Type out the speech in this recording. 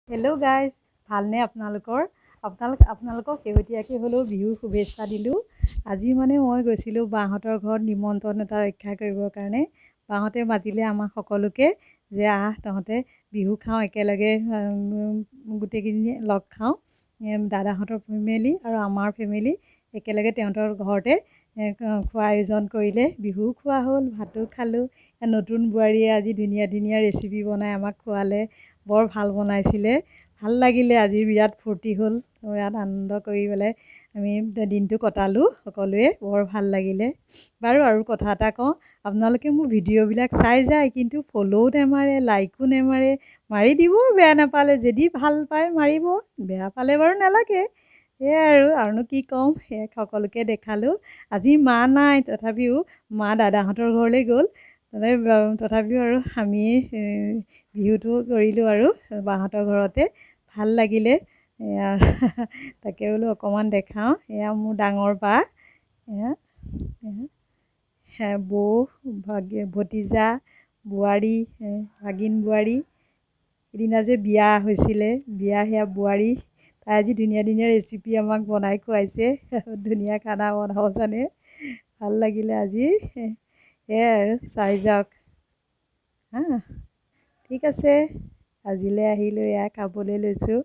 Hello' guys, ভালনে আপোনালোকৰ? আপোনালোকক শেহতীয়াকৈ হ'লেও বিহুৰ শুভেচ্ছা দিলোঁ। আজি মই গৈছিলোঁ বাহঁতৰ ঘৰত নিমন্ত্ৰণ এটা ৰক্ষা কৰিবৰ কাৰণে। বাহঁতে মাতিলে আমাক সকলোকে যে তহঁতে বিহু খাওঁ একেলগে, গোটেইকেইজনী লগ খাওঁ। দাদাহঁতৰ ফেমিলি আৰু আমাৰ ফেমিলি একেলগে তেওঁলোকৰ ঘৰতে খোৱা আয়োজন কৰিলে। বিহুও খোৱা হ'ল, ভাতো খালোঁ। নতুন বোৱাৰীয়ে আজি ধুনীয়া ধুনীয়া ৰেচিপি বনাই আমাক খোৱালে। বৰ ভাল বনাইছিলে, ভাল লাগিলে। আজি বিৰাট ফূৰ্তি হ'ল, বিৰাট আনন্দ কৰি পেলাই আমি দিনটো কটালোঁ সকলোৱে, বৰ ভাল লাগিলে। বাৰু আৰু কথা এটা কওঁ, আপোনালোকে মোৰ ভিডিঅ'বিলাক চাই যায় কিন্তু ফ'ল'ও নেমাৰে, লাইকো নেমাৰে। মাৰি দিব বেয়া নাপালে, যদি ভাল পায় মাৰিব, বেয়া পালে বাৰু নালাগে। সেয়াই আৰুনো কি ক'ম, সেয়া সকলোকে দেখালোঁ। আজি মা নাই, তথাপিও মা দাদাহঁতৰ ঘৰলৈ গ'ল। তথাপিও আৰু আমি বিহুটো কৰিলোঁ আৰু বাহঁতৰ ঘৰতে, ভাল লাগিলে। এয়া তাকে বোলো অকণমান দেখাওঁ। এয়া মোৰ ডাঙৰ বা, এয়া বৌ, ভতিজা, বোৱাৰী, ভাগিন বোৱাৰী। সিদিনা যে বিয়া হৈছিলে, বিয়াৰ সেয়া বোৱাৰী। তাই আজি ধুনীয়া ধুনীয়া ৰেচিপি আমাক বনাই খুৱাইছে, ধুনীয়া খানা বনাব জানে। ভাল লাগিলে আজি। সেয়াই আৰু চাই যাওক হা। ঠিক আছে, আজিলৈ আহিলোঁ, এয়া খাবলৈ লৈছোঁ।